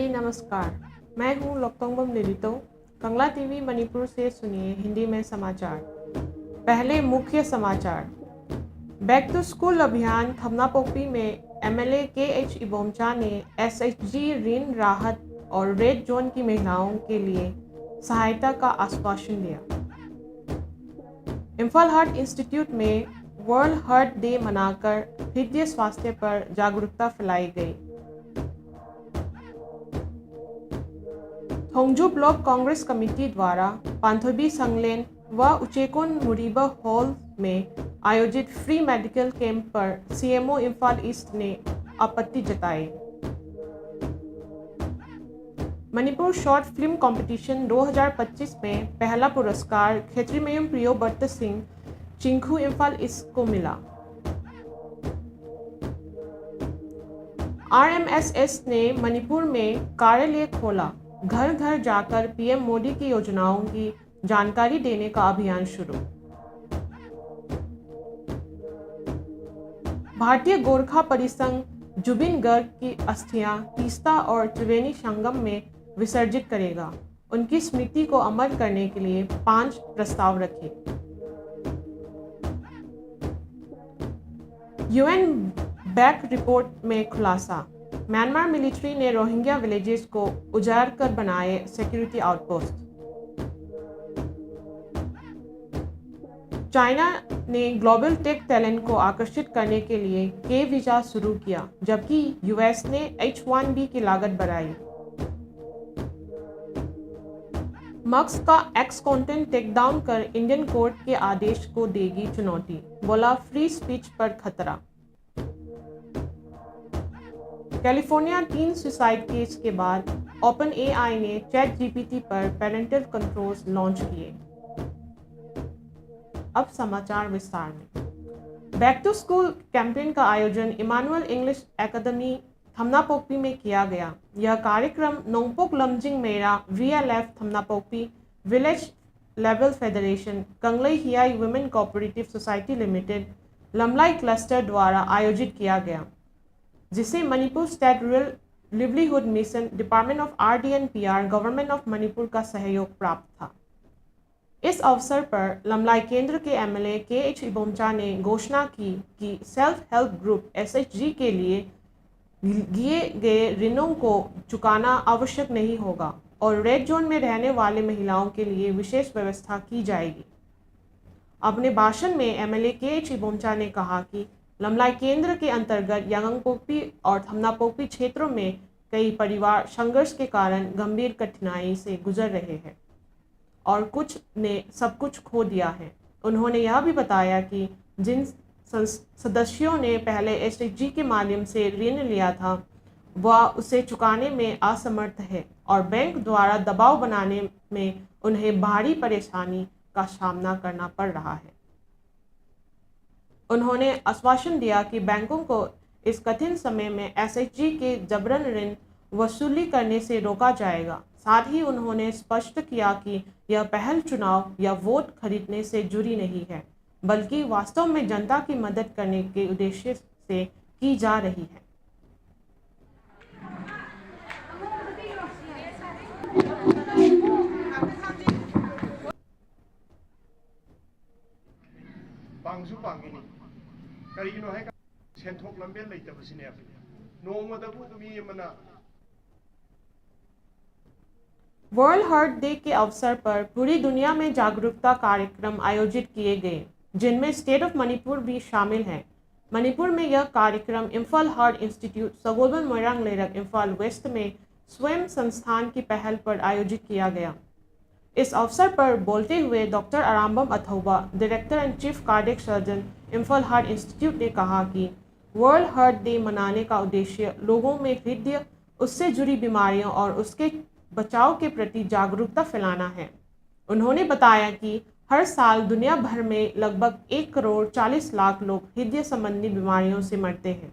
नमस्कार। मैं हूँ लोक्तोंगबम लिलितो। कंगला टीवी मणिपुर से सुनिए हिंदी में समाचार। पहले मुख्य समाचार। बैक टू स्कूल अभियान थमनापोक्पी में एमएलए के.एच. इबोमचा ने एसएचजी ऋण राहत और रेड जोन की महिलाओं के लिए सहायता का आश्वासन दिया। इम्फाल हार्ट इंस्टीट्यूट में वर्ल्ड हार्ट डे मनाकर हृदय स्वास्थ्य पर जागरूकता फैलाई गई। थोंगजू ब्लॉक कांग्रेस कमेटी द्वारा पांथोबी संगलेन व उचेकोन मुरीबा हॉल में आयोजित फ्री मेडिकल कैंप पर सीएमओ इम्फाल ईस्ट ने आपत्ति जताई। मणिपुर शॉर्ट फिल्म कंपटीशन 2025 में पहला पुरस्कार खेत्रीमयूम प्रियो बट्ट सिंह चिंखू इम्फाल ईस्ट को मिला। आरएमएसएस ने मणिपुर में कार्यालय खोला। घर घर जाकर पीएम मोदी की योजनाओं की जानकारी देने का अभियान शुरू। भारतीय गोरखा परिसंघ जुबिन गर्ग की अस्थियां तीस्ता और त्रिवेणी संगम में विसर्जित करेगा। उनकी स्मृति को अमर करने के लिए 5 प्रस्ताव रखे। यूएन बैक रिपोर्ट में खुलासा। म्यांमार मिलिट्री ने रोहिंग्या विलेजेस को उजाड़ कर बनाए सिक्योरिटी आउटपोस्ट। चाइना ने ग्लोबल टेक टैलेंट को आकर्षित करने के लिए के वीजा शुरू किया, जबकि यूएस ने H-1B की लागत बढ़ाई। मक्स का एक्स कंटेंट टेकडाउन कर इंडियन कोर्ट के आदेश को देगी चुनौती, बोला फ्री स्पीच पर खतरा। कैलिफोर्निया टीन सुसाइड केस के बाद ओपन एआई ने चैट जीपीटी पर पेरेंटल कंट्रोल्स लॉन्च किए। अब समाचार विस्तार में। बैक टू स्कूल कैंपेन का आयोजन इमानुअल इंग्लिश एकेडमी थमनापोक्पी में किया गया। यह कार्यक्रम नोंगपोक लमजिंग मेरा VLF Thamnapokpi village level federation Kanglei Hiyai women cooperative society limited Lamlai cluster द्वारा आयोजित किया गया, जिसे Manipur state rural livelihood mission, department of RD&PR, government of Manipur का सहयोग प्राप्त था। इस अवसर पर लमलाई केंद्र के एमएलए के.एच. इबोमचा ने घोषणा की कि सेल्फ हेल्प ग्रुप SHG के लिए दिए गए ऋणों को चुकाना आवश्यक नहीं होगा और रेड जोन में रहने वाले महिलाओं के लिए विशेष व्यवस्था की जाएगी। अपने भाषण में एमएलए के.एच. इबोमचा ने कहा कि लमलाई केंद्र के अंतर्गत यांगपोक्पी और थमनापोक्पी क्षेत्रों में कई परिवार संघर्ष के कारण गंभीर कठिनाई से गुजर रहे हैं और कुछ ने सब कुछ खो दिया है। उन्होंने यह भी बताया कि जिन सदस्यों ने पहले SHG के माध्यम से ऋण लिया था वह उसे चुकाने में असमर्थ है और बैंक द्वारा दबाव बनाने में उन्हें भारी परेशानी का सामना करना पड़ रहा है। उन्होंने आश्वासन दिया कि बैंकों को इस कठिन समय में SHG के जबरन ऋण वसूली करने से रोका जाएगा। साथ ही उन्होंने स्पष्ट किया कि यह पहल चुनाव या वोट खरीदने से जुड़ी नहीं है, बल्कि वास्तव में जनता की मदद करने के उद्देश्य से की जा रही है। करीनो है सेंथोक लंबेन लेतबसिने नोंगमदबु मी मना। वर्ल्ड हार्ट डे के अवसर पर पूरी दुनिया में जागरूकता कार्यक्रम आयोजित किए गए, जिनमें स्टेट ऑफ मणिपुर भी शामिल है। मणिपुर में यह कार्यक्रम Imphal heart institute Sagolband Moirang Leirak Imphal west में स्वयं संस्थान की पहल पर आयोजित किया गया। इस अवसर पर बोलते हुए doctor Arambam Athouba, director and chief cardiac surgeon Imphal heart institute ने कहा कि वर्ल्ड हार्ट डे मनाने का उद्देश्य लोगों में हृदय उससे जुड़ी बीमारियों और उसके बचाव के प्रति जागरूकता फैलाना है। उन्होंने बताया कि हर साल दुनिया भर में लगभग 1 करोड़ 40 लाख लोग हृदय संबंधी बीमारियों से मरते हैं।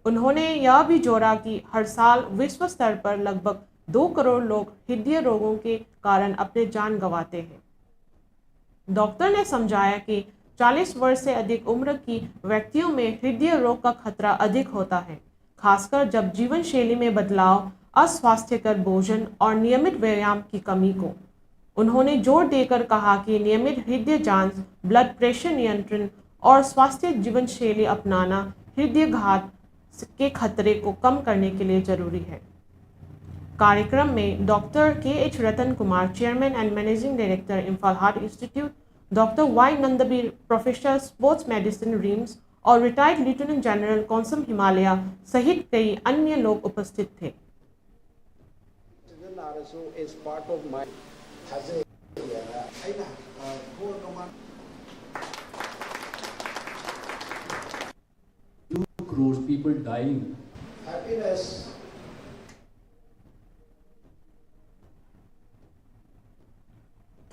उन्होंने यह भी जोड़ा कि हर साल विश्व स्तर पर लगभग 2 करोड़ लोग हृदय रोगों के कारण अपने जान गंवाते हैं। डॉक्टर ने समझाया कि 40 वर्ष से अधिक उम्र की व्यक्तियों में हृदय रोग का खतरा अधिक होता है, खासकर जब जीवन शैली में बदलाव अस्वास्थ्यकर भोजन और नियमित व्यायाम की कमी को। उन्होंने जोर देकर कहा कि नियमित हृदय जांच, ब्लड प्रेशर नियंत्रण और स्वास्थ्य जीवन शैली अपनाना हृदयघात के खतरे को कम करने के लिए जरूरी है। कार्यक्रम में doctor KH. Ratan Kumar, chairman and managing director, Imphal heart institute, doctor Y Nandabir, professor sports medicine, RIMS और retired lieutenant general Kausam Himalaya सहित कई अन्य लोग उपस्थित थे। Crores people dying. Happiness.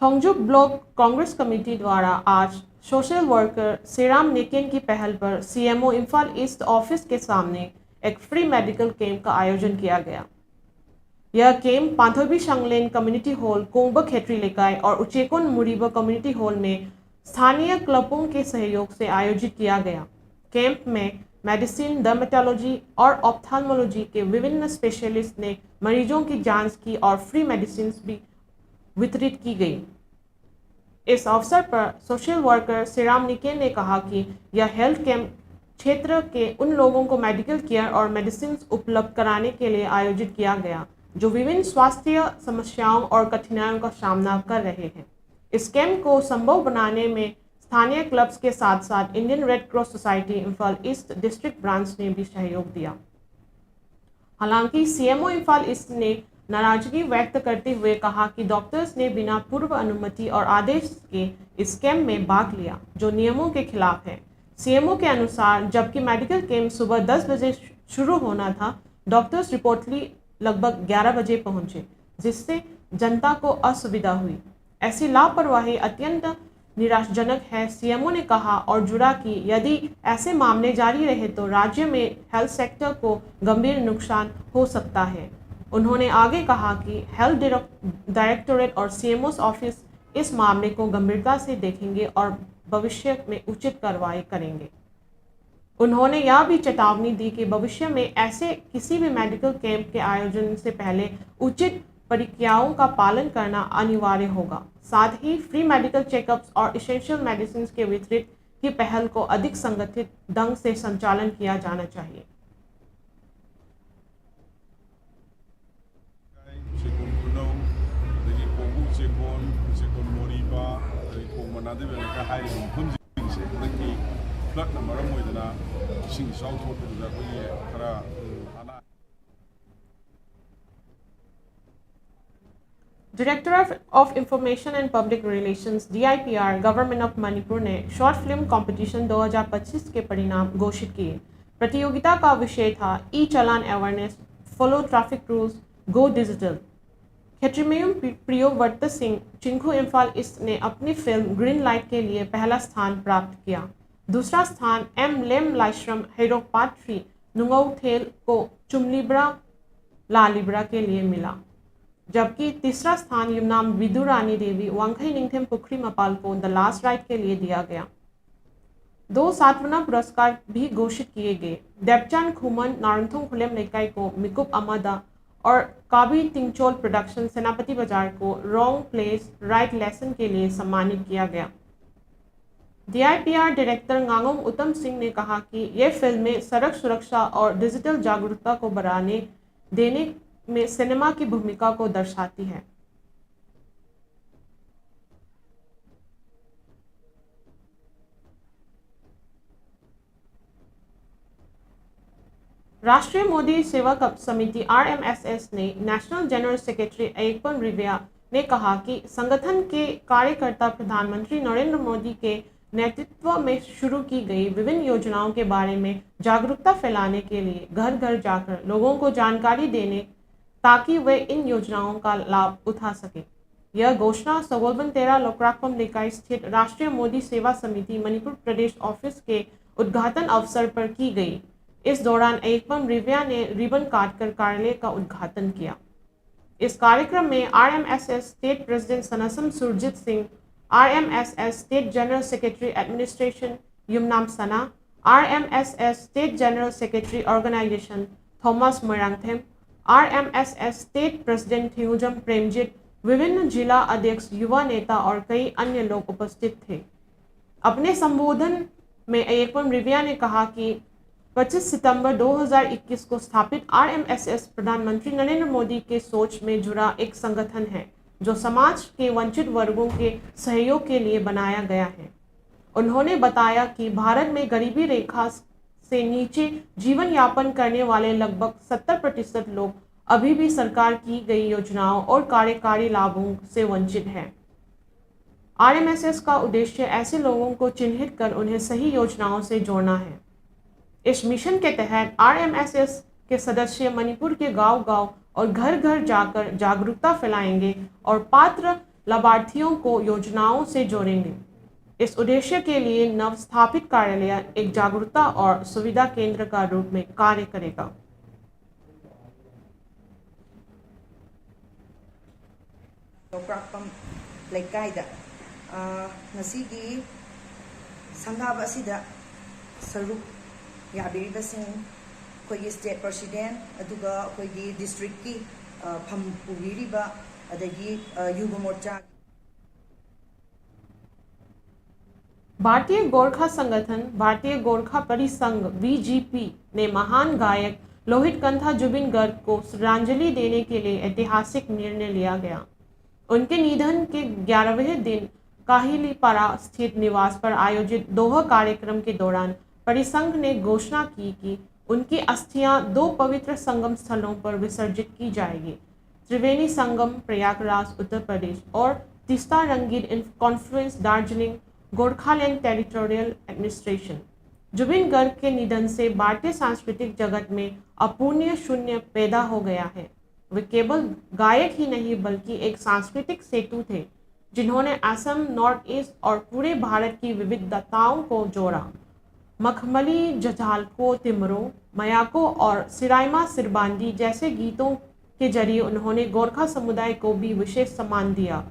Thongjuk block Congress committee द्वारा आज सोशल वर्कर सेराम नेकेन की पहल पर सीएमओ इम्फाल ईस्ट ऑफिस के सामने एक फ्री मेडिकल कैंप का आयोजन किया गया। यह कैंप पांथोबी शंगलेन कम्युनिटी हॉल, कोंगबा खेत्री लेकाई और उचेकोन मुरीबा कम्युनिटी हॉल में स्थानीय क्लबों के सहयोग से आयोजित किया गया। कैंप में मेडिसिन, डर्मेटोलॉजी और ऑप्थाल्मोलॉजी के विभिन्न स्पेशलिस्ट ने मरीजों की जांच की और फ्री मेडिसिन भी वितरित की गई। इस अवसर पर सोशल वर्कर सेराम निकेन ने कहा कि यह हेल्थ कैंप क्षेत्र के उन लोगों को मेडिकल केयर और मेडिसिन उपलब्ध कराने के लिए आयोजित किया गया जो विभिन्न स्वास्थ्य समस्याओं और कठिनाइयों का सामना कर रहे हैं। इस कैंप को संभव बनाने में स्थानीय क्लब्स के साथ साथ Indian red cross society Imphal east district branch ने भी सहयोग दिया। हालांकि सीएमओ इम्फाल ईस्ट ने नाराजगी व्यक्त करते हुए कहा कि डॉक्टर्स ने बिना पूर्व अनुमति और आदेश के इस कैंप में भाग लिया जो नियमों के खिलाफ है। सीएमओ के अनुसार जबकि मेडिकल कैंप सुबह 10 बजे शुरू होना था, डॉक्टर्स रिपोर्टली लगभग 11 बजे पहुंचे, जिससे जनता को असुविधा हुई। ऐसी लापरवाही अत्यंत निराशाजनक है, सीएमओ ने कहा और जुड़ा कि यदि ऐसे मामले जारी रहे तो राज्य में हेल्थ सेक्टर को गंभीर नुकसान हो सकता है। उन्होंने आगे कहा कि हेल्थ डायरेक्टोरेट और सीएमओ ऑफिस इस मामले को गंभीरता से देखेंगे और भविष्य में उचित कार्रवाई करेंगे। उन्होंने यह भी चेतावनी दी कि भविष्य में ऐसे किसी भी मेडिकल कैंप के आयोजन से पहले उचित प्रक्रियाओं का पालन करना अनिवार्य होगा। साथ ही फ्री मेडिकल चेकअप्स और इसेंशियल मेडिसिन के वितरित की पहल को अधिक संगठित ढंग से संचालन किया जाना चाहिए। Director of information and public relations DIPR government of Manipur ने शॉर्ट फिल्म कंपटीशन 2025 के परिणाम घोषित किए। प्रतियोगिता का विषय था e challan awareness, follow traffic rules, go digital. Khetrimayum Priyovrat Singh Chinkhu Imphal east ने अपनी फिल्म ग्रीन लाइट के लिए पहला स्थान प्राप्त किया। दूसरा स्थान एम लेम लाइश्रम हेरोपाट्री नुंगौथेल को चुमलिब्रा लालिब्रा के लिए मिला, जबकि तीसरा स्थान युमनाम विदुरानी देवी वांगखई निंगथेम पुखरी मपाल को द लास्ट राइट के लिए दिया गया। 2 सांत्वना पुरस्कार भी घोषित किए गए। देवचान खुमन नारंथोंग खुलेम लेकाई को मिकुप अमादा और काबी तिंगचोल प्रोडक्शन सेनापति बाजार को रॉन्ग प्लेस राइट लेसन के लिए सम्मानित किया गया। DIPR डायरेक्टर गांगोम उत्तम सिंह ने कहा कि ये फिल्में सड़क सुरक्षा और डिजिटल जागरूकता को बढ़ाने देने में सिनेमा की भूमिका को दर्शाती है। राष्ट्रीय मोदी सेवा समिति RMSS ने नेशनल जनरल सेक्रेटरी अय्यप्पन रिविया ने कहा कि संगठन के कार्यकर्ता प्रधानमंत्री नरेंद्र मोदी के नेतृत्व में शुरू की गई विभिन्न योजनाओं के बारे में जागरूकता फैलाने के लिए घर घर जाकर लोगों को जानकारी देने ताकि वे इन योजनाओं का लाभ उठा सके। यह घोषणा सगोलबन तेरा लोकराकम लेकाई स्थित राष्ट्रीय मोदी सेवा समिति मणिपुर प्रदेश ऑफिस के उद्घाटन अवसर पर की गई। इस दौरान अय्यप्पन रिविया ने रिबन काटकर कार्यालय का उद्घाटन किया। इस कार्यक्रम में RMSS state president Sanasam Surjit Singh, RMSS state general secretary administration Yumnam Sana, RMSS state general secretary organisation Thomas Moirangthem, RMSS state president Thiyujam Premjit, विभिन्न जिला अध्यक्ष, युवा नेता और कई अन्य लोग उपस्थित थे। अपने संबोधन में एकम रिविया ने कहा कि 25 सितंबर 2021 को स्थापित RMSS प्रधानमंत्री नरेंद्र मोदी के सोच में जुड़ा एक संगठन है जो समाज के वंचित वर्गों के सहयोग के लिए बनाया गया है। उन्होंने बताया कि भारत में गरीबी रेखा से नीचे जीवन यापन करने वाले लगभग 70% लोग अभी भी सरकार की गई योजनाओं और कार्यकारी लाभों से वंचित हैं। RMSS का उद्देश्य ऐसे लोगों को चिन्हित कर उन्हें सही योजनाओं से जोड़ना है। इस मिशन के तहत RMSS के सदस्य मणिपुर के गांव-गांव और घर-घर जाकर जागरूकता फैलाएंगे और पात्र लाभार्थियों को योजनाओं से जोड़ेंगे। इस उद्देश्य के लिए नवस्थापित कार्यालय एक जागरूकता और सुविधा केंद्र का रूप में कार्य करेगा। ngasiगी संगाब असिदा सरुक याबिरिबसिंग कोई स्टेट प्रेसिडेंट अदुगा कोई डिस्ट्रिक्ट की फम पुगिरिबा अदगी युवा मोर्चा। भारतीय गोरखा संगठन भारतीय गोरखा परिसंघ BGP ने महान गायक लोहित कंठा जुबिन गर्ग को श्रद्धांजलि देने के लिए ऐतिहासिक निर्णय लिया गया। उनके निधन के 11वें दिन काहिलीपारा स्थित निवास पर आयोजित दोहा कार्यक्रम के दौरान परिसंघ ने घोषणा की कि उनकी अस्थियां 2 पवित्र संगम स्थलों पर विसर्जित की जाएगी, त्रिवेणी संगम प्रयागराज उत्तर प्रदेश और Teesta Rangeet conference Darjeeling Gorkhaland territorial administration. Zubeen Garg के निधन से भारतीय सांस्कृतिक जगत में अपूर्णीय शून्य पैदा हो गया है। वे केवल गायक ही नहीं बल्कि एक सांस्कृतिक सेतु थे जिन्होंने असम, नॉर्थ ईस्ट और पूरे भारत की विविधताओं को जोड़ा। मखमली, जझालको, तिमरो, मयाको और सिराइमा सिरबांदी जैसे गीतों के जरिए उन्होंने गोरखा समुदाय को भी विशेष सम्मान दिया।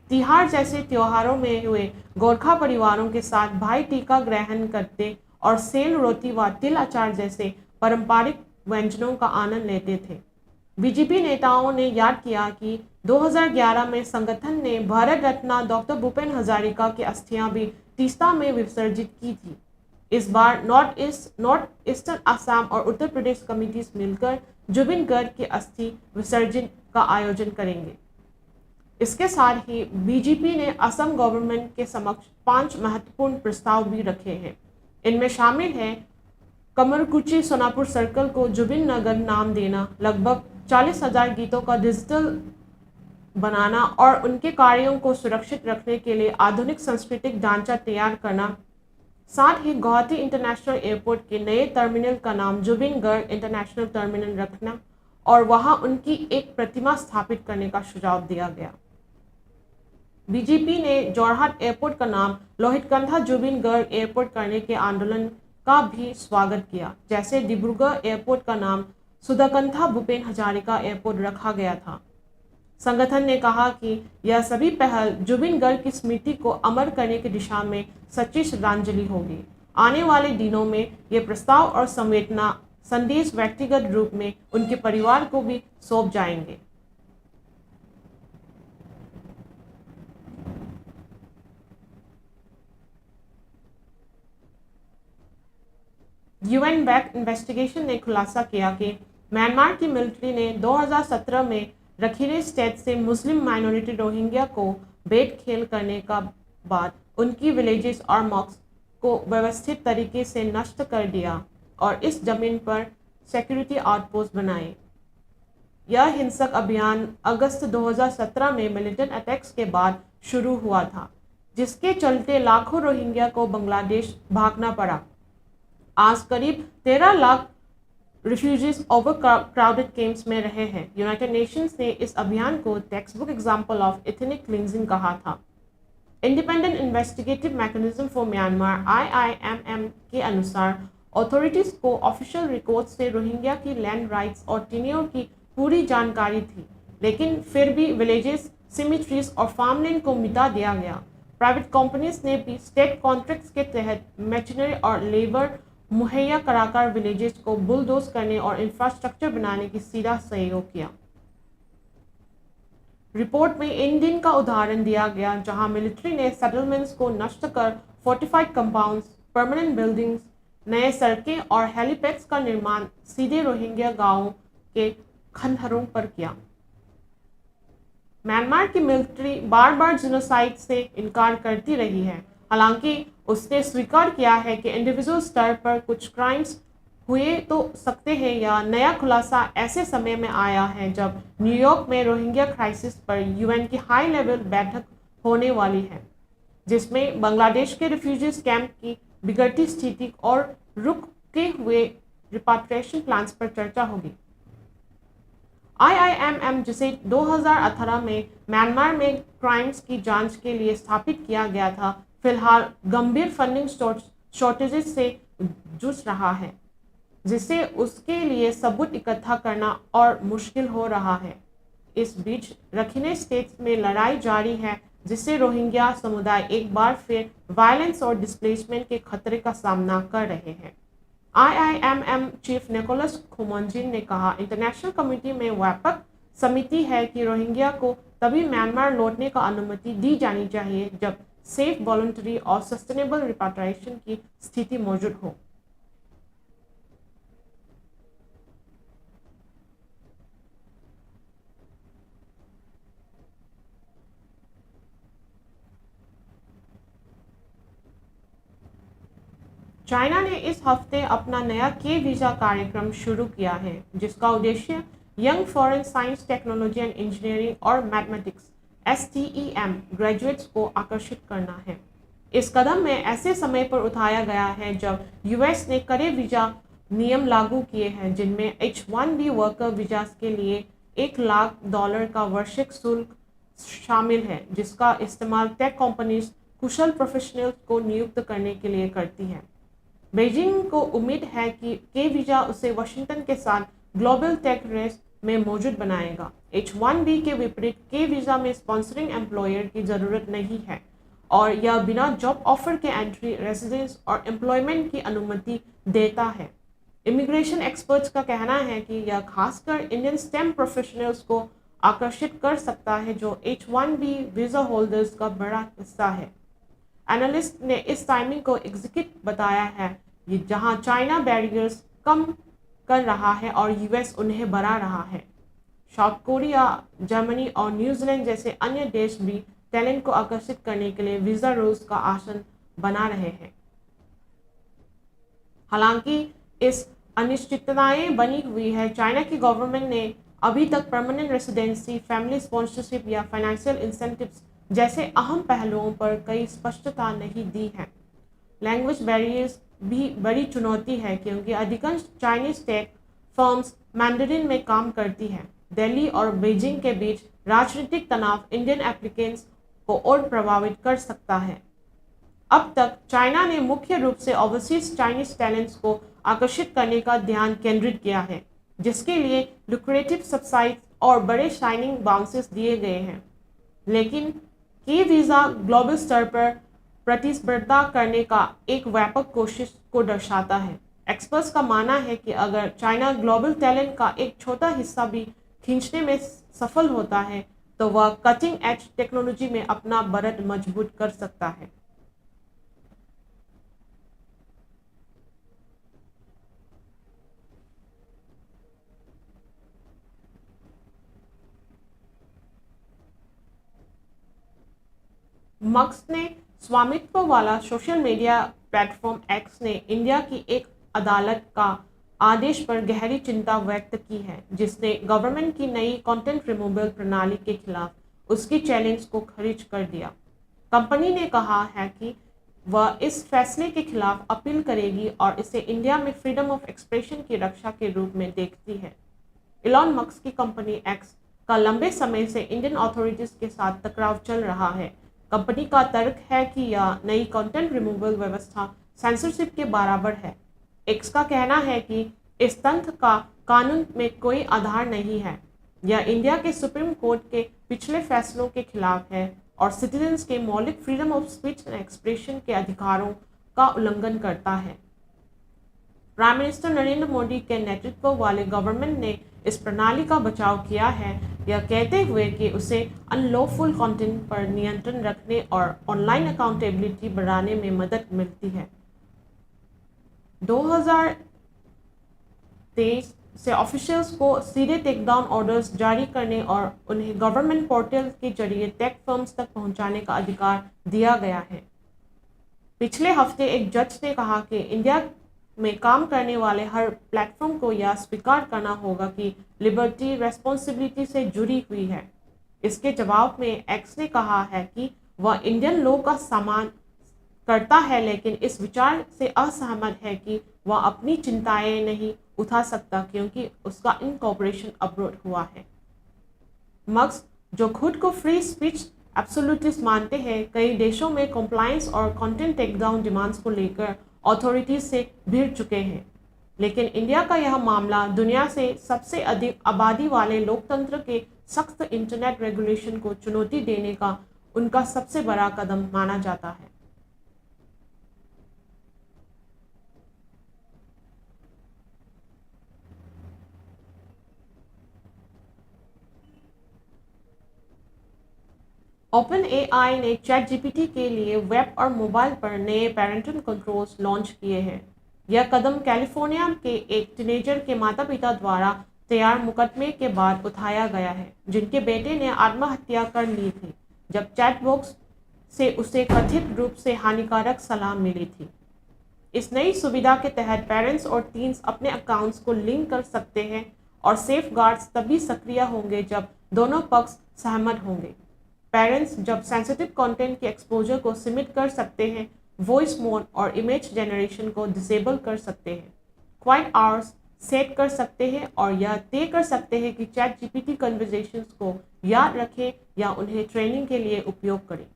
तिहार जैसे त्योहारों में वे गोरखा परिवारों के साथ भाई टीका ग्रहण करते और सेल रोटी व तिल अचार जैसे पारंपरिक व्यंजनों का आनंद लेते थे। BJP नेताओं ने याद किया कि 2011 में संगठन ने भारत रत्न डॉक्टर भूपेन हजारिका की अस्थियां भी तीस्ता में विसर्जित की थी। इस बार नॉर्थ ईस्टर्न असम और उत्तर प्रदेश कमिटीज मिलकर जुबिन गर्ग की अस्थि विसर्जन का आयोजन करेंगे। इसके साथ ही BJP ने असम गवर्नमेंट के समक्ष 5 महत्वपूर्ण प्रस्ताव भी रखे हैं। इनमें शामिल है कमरकुची सोनापुर सर्कल को जुबिन नगर नाम देना, लगभग 40,000 गीतों का डिजिटल बनाना और उनके कार्यों को सुरक्षित रखने के लिए आधुनिक सांस्कृतिक ढांचा तैयार करना। साथ ही गुवाहाटी इंटरनेशनल एयरपोर्ट के नए टर्मिनल का नाम जुबिन गर्ग इंटरनेशनल टर्मिनल रखना और वहां उनकी एक प्रतिमा स्थापित करने का सुझाव दिया गया। BJP ने जोरहाट एयरपोर्ट का नाम लोहित कंठा जुबिन गर्ग एयरपोर्ट करने के आंदोलन का भी स्वागत किया, जैसे डिब्रूगढ़ एयरपोर्ट का नाम सुधाकंठा भूपेन हजारिका एयरपोर्ट रखा गया था। संगठन ने कहा कि यह सभी पहल जुबिन गर्ग की स्मृति को अमर करने की दिशा में सच्ची श्रद्धांजलि होगी। आने वाले दिनों में ये प्रस्ताव और संवेदना संदेश व्यक्तिगत रूप में उनके परिवार को भी सौंप जाएंगे। UN बैक इन्वेस्टिगेशन ने खुलासा किया कि म्यांमार की मिलिट्री ने 2017 में रखीने स्टेट से मुस्लिम माइनॉरिटी रोहिंग्या को बेट खेल करने का बाद उनकी विलेजेस और मॉक्स को व्यवस्थित तरीके से नष्ट कर दिया और इस जमीन पर सिक्योरिटी आउटपोस्ट बनाए। यह हिंसक अभियान अगस्त 2017 में मिलिटेंट अटैक्स के बाद शुरू हुआ था, जिसके चलते लाखों रोहिंग्या को बांग्लादेश भागना पड़ा। आज करीब 13 lakh refugees over crowded camps में रहे हैं। यूनाइटेड नेशंस ने इस अभियान को textbook example of ethnic cleansing कहा था। Independent investigative mechanism for Myanmar IIMM के अनुसार अथॉरिटीज को ऑफिशियल रिकॉर्ड से रोहिंग्या की लैंड राइट्स और टेन्योर की पूरी जानकारी थी, लेकिन फिर भी विलेजेस, सिमिट्रीज और फार्मलैंड को मिटा दिया गया। प्राइवेट कंपनीज ने भी स्टेट कॉन्ट्रैक्ट्स के तहत मशीनरी और लेबर मुहैया कराकर विलेजेस को बुलडोज करने और इंफ्रास्ट्रक्चर बनाने की सीधा सहयोग किया। रिपोर्ट में इन दिन का उदाहरण दिया गया जहां मिलिट्री ने सेटलमेंट्स को नष्ट कर फोर्टिफाइड कंपाउंड्स, परमानेंट बिल्डिंग्स, नए सड़कें और हेलीपैड्स का निर्माण सीधे रोहिंग्या गांवों के खंडहरों पर किया। म्यांमार की मिलिट्री बार बार जिनोसाइड से इनकार करती रही है, हालांकि उसने स्वीकार किया है कि इंडिविजुअल स्तर पर कुछ क्राइम्स हुए तो सकते हैं। या नया खुलासा ऐसे समय में आया है जब न्यूयॉर्क में रोहिंग्या क्राइसिस पर यूएन की हाई लेवल बैठक होने वाली है, जिसमें बांग्लादेश के रिफ्यूजीज कैंप की बिगड़ती स्थिति और रुके हुए रिपाट्रिएशन प्लान्स पर चर्चा होगी। IIMM, जिसे 2018 में म्यांमार में क्राइम्स की जांच के लिए स्थापित किया गया था, फिलहाल गंभीर फंडिंग शॉर्टेजेस से जूझ रहा है, जिससे उसके लिए सबूत इकट्ठा करना और मुश्किल हो रहा है। इस बीच रखीने स्टेट्स में लड़ाई जारी है, जिससे रोहिंग्या समुदाय एक बार फिर वायलेंस और डिस्प्लेसमेंट के खतरे का सामना कर रहे हैं। IIMM चीफ निकोलस खोमोंजिन ने कहा, इंटरनेशनल कम्युनिटी में व्यापक समिति है कि रोहिंग्या को तभी म्यांमार लौटने का अनुमति दी जानी चाहिए जब सेफ, वॉलंटरी और सस्टेनेबल रिपाट्रिएशन की स्थिति मौजूद हो। चाइना ने इस हफ्ते अपना नया के वीज़ा कार्यक्रम शुरू किया है, जिसका उद्देश्य young foreign science, technology and engineering और मैथमेटिक्स STEM ग्रेजुएट्स को आकर्षित करना है। इस कदम में ऐसे समय पर उठाया गया है जब US ने कड़े वीज़ा नियम लागू किए हैं, जिनमें H-1B वर्कर वीजा के लिए $1 लाख का वार्षिक शुल्क शामिल है, जिसका इस्तेमाल टेक कंपनीज कुशल प्रोफेशनल्स को नियुक्त करने के लिए करती है। बीजिंग को उम्मीद है कि के वीज़ा उसे वाशिंगटन के साथ ग्लोबल टेक रेस में मौजूद बनाएगा। H-1B के विपरीत के वीज़ा में स्पॉन्सरिंग एम्प्लॉयर की ज़रूरत नहीं है और यह बिना जॉब ऑफर के एंट्री, रेजिडेंस और एम्प्लॉयमेंट की अनुमति देता है। इमिग्रेशन एक्सपर्ट्स का कहना है कि यह खासकर इंडियन स्टेम प्रोफेशनल्स को आकर्षित कर सकता है, जो H-1B वीज़ा होल्डर्स का बड़ा हिस्सा है। एनालिस्ट ने इस टाइमिंग को एग्जीक्यूट बताया है, जहां चाइना बैरियर्स कम कर रहा है और US उन्हें बढ़ा रहा है। साउथ कोरिया, जर्मनी और न्यूजीलैंड जैसे अन्य देश भी टैलेंट को आकर्षित करने के लिए वीज़ा रूल्स का आसन बना रहे हैं। हालांकि इस अनिश्चितताएं बनी हुई है। चाइना की गवर्नमेंट ने अभी तक परमानेंट रेसिडेंसी, फैमिली स्पॉन्सरशिप या फाइनेंशियल इंसेंटिव्स जैसे अहम पहलुओं पर कई स्पष्टता नहीं दी है। लैंग्वेज बैरियर्स भी बड़ी चुनौती है, क्योंकि अधिकांश चाइनीज टेक फर्म्स मैंडरिन में काम करती हैं। दिल्ली और बीजिंग के बीच राजनीतिक तनाव इंडियन एप्लीकेंट्स को और प्रभावित कर सकता है। अब तक चाइना ने मुख्य रूप से ओवरसीज चाइनीज टैलेंट्स को आकर्षित करने का ध्यान केंद्रित किया है, जिसके लिए लुक्रेटिव सब्सिडी और बड़े साइनिंग बाउंसेस दिए गए हैं। लेकिन के वीज़ा ग्लोबल स्तर पर प्रतिस्पर्धा करने का एक व्यापक कोशिश को दर्शाता है। एक्सपर्ट्स का मानना है कि अगर चाइना ग्लोबल टैलेंट का एक छोटा हिस्सा भी खींचने में सफल होता है, तो वह कटिंग एज टेक्नोलॉजी में अपना बढ़त मजबूत कर सकता है। मस्क ने स्वामित्व वाला सोशल मीडिया प्लेटफॉर्म X ने इंडिया की एक अदालत का आदेश पर गहरी चिंता व्यक्त की है, जिसने गवर्नमेंट की नई कंटेंट रिमूवल प्रणाली के खिलाफ उसकी चैलेंज को खारिज कर दिया। कंपनी ने कहा है कि वह इस फैसले के खिलाफ अपील करेगी और इसे इंडिया में फ्रीडम ऑफ एक्सप्रेशन की रक्षा के रूप में देखती है। इलॉन मस्क की कंपनी X का लंबे समय से इंडियन अथॉरिटीज के साथ टकराव चल रहा है। कंपनी का तर्क है कि यह नई कंटेंट रिमूवल व्यवस्था सेंसरशिप के बराबर है। X का कहना है कि इस तंत्र का कानून में कोई आधार नहीं है। यह इंडिया के सुप्रीम कोर्ट के पिछले फैसलों के खिलाफ है और सिटीजन्स के मौलिक freedom of speech and expression के अधिकारों का उल्लंघन करता है। प्राइम मिनिस्टर नरेंद्र मोदी के नेतृत्व वाले गवर्नमेंट ने इस प्रणाली का बचाव किया है, यह कहते हुए कि उसे अनलॉफुल कंटेंट पर नियंत्रण रखने और ऑनलाइन अकाउंटेबिलिटी बढ़ाने में मदद मिलती है। 2023 से ऑफिशियल्स को सीधे टेकडाउन ऑर्डर्स जारी करने और उन्हें गवर्नमेंट पोर्टल के जरिए टेक फर्म्स तक पहुंचाने का अधिकार दिया गया है। पिछले हफ्ते एक जज ने कहा कि इंडिया में काम करने वाले हर प्लेटफॉर्म को यह स्वीकार करना होगा कि लिबर्टी रेस्पॉन्सिबिलिटी से जुड़ी हुई है। इसके जवाब में एक्स ने कहा है कि वह इंडियन लॉ का सम्मान करता है, लेकिन इस विचार से असहमत है कि वह अपनी चिंताएं नहीं उठा सकता क्योंकि उसका इनकॉर्पोरेशन अब्रोड हुआ है। मक्स, जो खुद को फ्री स्पीच एब्सोल्यूटिस्ट मानते हैं, कई देशों में कंप्लायंस और कंटेंट टेकडाउन डिमांड्स को लेकर अथॉरिटीज से भिड़ चुके हैं, लेकिन इंडिया का यह मामला दुनिया से सबसे अधिक आबादी वाले लोकतंत्र के सख्त इंटरनेट रेगुलेशन को चुनौती देने का उनका सबसे बड़ा कदम माना जाता है। ओपन एआई ने चैट जीपीटी के लिए वेब और मोबाइल पर नए पेरेंटल कंट्रोल्स लॉन्च किए हैं। यह कदम कैलिफोर्निया के एक टीनेजर के माता पिता द्वारा तैयार मुकदमे के बाद उठाया गया है, जिनके बेटे ने आत्महत्या कर ली थी जब चैट बॉक्स से उसे कथित रूप से हानिकारक सलाह मिली थी। इस नई सुविधा के तहत पेरेंट्स और टीन्स अपने अकाउंट्स को लिंक कर सकते हैं और सेफगार्ड्स तभी सक्रिय होंगे जब दोनों पक्ष सहमत होंगे। पेरेंट्स जब सेंसिटिव कंटेंट के एक्सपोजर को सीमित कर सकते हैं, वॉइस मोड और इमेज जनरेशन को डिसेबल कर सकते हैं, क्वाइट आवर्स सेट कर सकते हैं और यह तय कर सकते हैं कि चैट जीपीटी कन्वर्सेशंस को याद रखें या उन्हें ट्रेनिंग के लिए उपयोग करें।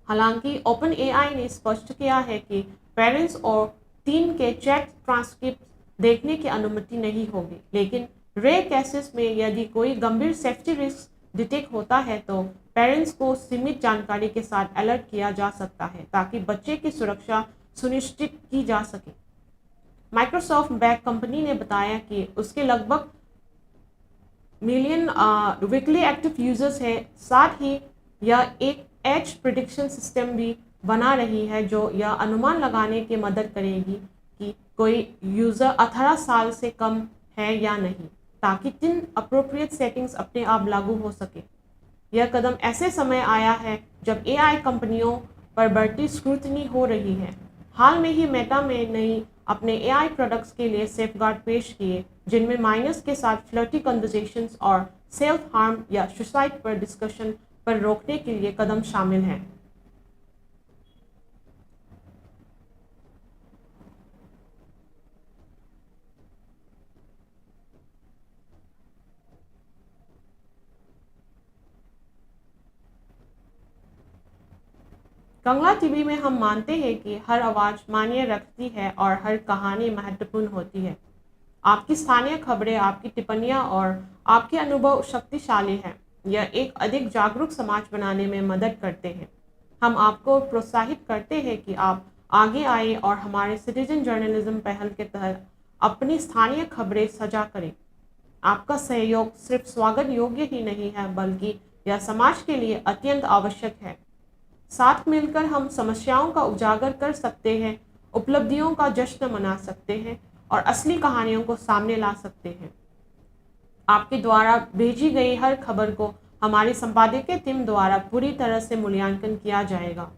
हालांकि ओपन एआई ने स्पष्ट किया है कि पेरेंट्स और टीन के चैट ट्रांसक्रिप्ट देखने की अनुमति नहीं होगी, लेकिन रेयर केसेस में यदि कोई गंभीर सेफ्टी रिस्क डिटेक्ट होता है तो पेरेंट्स को सीमित जानकारी के साथ अलर्ट किया जा सकता है ताकि बच्चे की सुरक्षा सुनिश्चित की जा सके। माइक्रोसॉफ्ट बैक कंपनी ने बताया कि उसके लगभग मिलियन वीकली एक्टिव यूजर्स है। साथ ही यह एक एज प्रिडिक्शन सिस्टम भी बना रही है जो यह अनुमान लगाने की मदद करेगी कि कोई यूजर 18 साल से कम है या नहीं, ताकि तीन अप्रोप्रिएट सेटिंग्स अपने आप लागू हो सके। यह कदम ऐसे समय आया है जब एआई कंपनियों पर बढ़ती स्क्रूटनी हो रही है। हाल में ही मेटा में नई अपने एआई प्रोडक्ट्स के लिए सेफगार्ड पेश किए, जिनमें माइनर्स के साथ फ्लर्टी कन्वर्सेशंस और सेल्फ हार्म या सुसाइड पर डिस्कशन पर रोकने के लिए कदम शामिल हैं। कंगला टीवी में हम मानते हैं कि हर आवाज़ मायने रखती है और हर कहानी महत्वपूर्ण होती है। आपकी स्थानीय खबरें, आपकी टिप्पणियां और आपके अनुभव शक्तिशाली हैं। यह एक अधिक जागरूक समाज बनाने में मदद करते हैं। हम आपको प्रोत्साहित करते हैं कि आप आगे आए और हमारे सिटीजन जर्नलिज्म पहल के तहत अपनी स्थानीय खबरें साझा करें। आपका सहयोग सिर्फ स्वागत योग्य ही नहीं है, बल्कि यह समाज के लिए अत्यंत आवश्यक है। साथ मिलकर हम समस्याओं का उजागर कर सकते हैं, उपलब्धियों का जश्न मना सकते हैं और असली कहानियों को सामने ला सकते हैं। आपके द्वारा भेजी गई हर खबर को हमारी संपादकीय टीम द्वारा पूरी तरह से मूल्यांकन किया जाएगा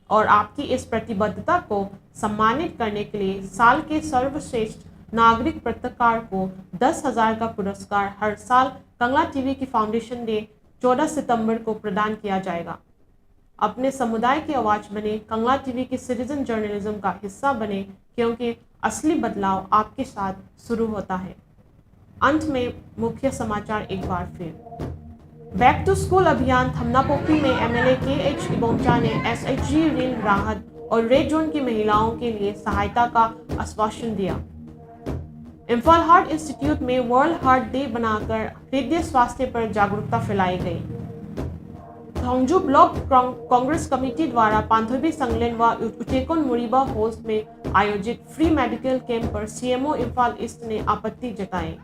और आपकी इस प्रतिबद्धता को सम्मानित करने के लिए साल के सर्वश्रेष्ठ नागरिक पत्रकार को 10,000 का पुरस्कार हर साल कंगला टीवी की फाउंडेशन डे 14 सितंबर को प्रदान किया जाएगा। अपने समुदाय की आवाज़ बने, कंगला टीवी की सिटीजन जर्नलिज्म का हिस्सा बने, क्योंकि असली बदलाव आपके साथ शुरू होता है। अंत में मुख्य समाचार एक बार फिर। बैक टू स्कूल अभियान थमनापोकी में एमएलए KH इबोमचा ने SHG ऋण राहत और रेड जोन की महिलाओं के लिए सहायता का आश्वासन दिया। इम्फाल हार्ट इंस्टीट्यूट में वर्ल्ड हार्ट डे बनाकर हृदय स्वास्थ्य पर जागरूकता फैलाई गई। थोंगजू ब्लॉक कांग्रेस कमेटी द्वारा पांथोबी संगलेन व उचेकोन मुरीबा होस्ट में आयोजित फ्री मेडिकल कैंप पर सीएमओ इम्फाल ईस्ट ने आपत्ति जताई।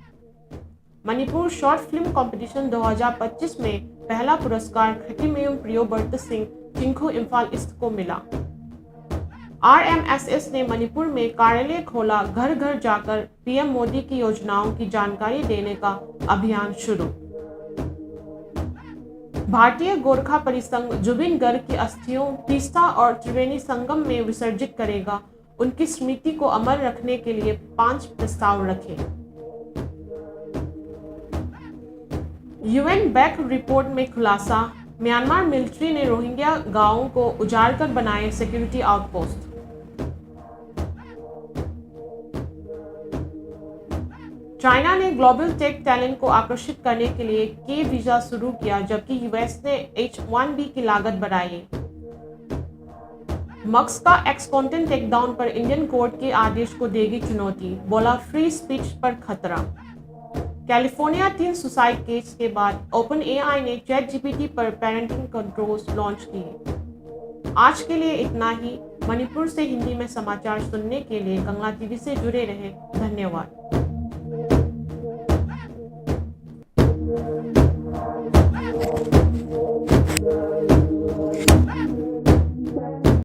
मणिपुर शॉर्ट फिल्म कंपटीशन 2025 में पहला पुरस्कार खटिमयम प्रियोव्रत सिंह चिंखू इम्फाल ईस्ट को मिला। RMSS ने मणिपुर में कार्यालय खोला, घर घर जाकर पीएम मोदी की योजनाओं की जानकारी देने का अभियान शुरू। भारतीय गोरखा परिसंघ जुबिन गर्ग की अस्थियों तीस्ता और त्रिवेणी संगम में विसर्जित करेगा। उनकी स्मृति को अमर रखने के लिए 5 प्रस्ताव रखे। UN बैक रिपोर्ट में खुलासा, म्यांमार मिलिट्री ने रोहिंग्या गांवों को उजाड़कर बनाए सिक्योरिटी आउटपोस्ट। चाइना ने ग्लोबल टेक टैलेंट को आकर्षित करने के लिए के वीजा शुरू किया, जबकि यूएस ने H-1B की लागत बढ़ाई। मक्स का एक्स कंटेंट टेकडाउन पर इंडियन कोर्ट के आदेश को देगी चुनौती, बोला फ्री स्पीच पर खतरा। कैलिफोर्निया टीन सुसाइड केस के बाद OpenAI ने ChatGPT पर पेरेंटिंग कंट्रोल्स लॉन्च किए। आज के लिए इतना ही। मणिपुर से हिंदी में समाचार सुनने के लिए कंगला टीवी से जुड़े रहें। धन्यवाद।